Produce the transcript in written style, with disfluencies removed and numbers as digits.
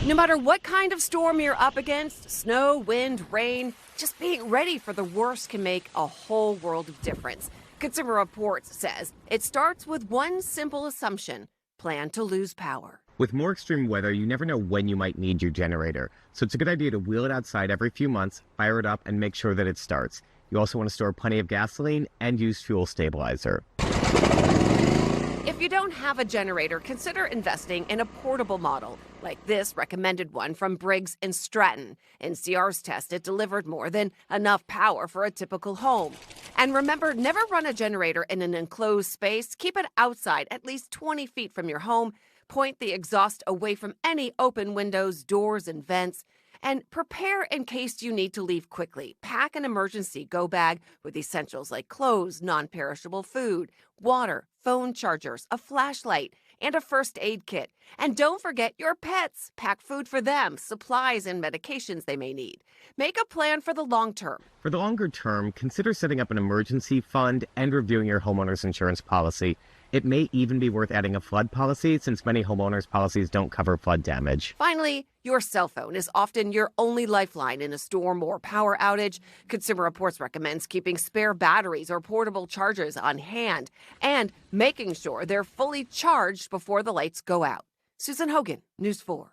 No matter what kind of storm you're up against, snow, wind, rain, just being ready for the worst can make a whole world of difference. Consumer Reports says it starts with one simple assumption: plan to lose power. With more extreme weather, you never know when you might need your generator. So it's a good idea to wheel it outside every few months, fire it up, and make sure that it starts. You also want to store plenty of gasoline and use fuel stabilizer. If you don't have a generator, consider investing in a portable model, like this recommended one from Briggs & Stratton. NCR's test, it delivered more than enough power for a typical home. And remember, never run a generator in an enclosed space. Keep it outside, at least 20 feet from your home. Point the exhaust away from any open windows, doors, and vents. And prepare in case you need to leave quickly. Pack an emergency go bag with essentials like clothes, non-perishable food, water, phone chargers, a flashlight, and a first aid kit. And don't forget your pets. Pack food for them, supplies, and medications they may need. Make a plan for the long term. For the longer term, consider setting up an emergency fund and reviewing your homeowner's insurance policy. It may even be worth adding a flood policy, since many homeowners' policies don't cover flood damage. Finally, your cell phone is often your only lifeline in a storm or power outage. Consumer Reports recommends keeping spare batteries or portable chargers on hand and making sure they're fully charged before the lights go out. Susan Hogan, News 4.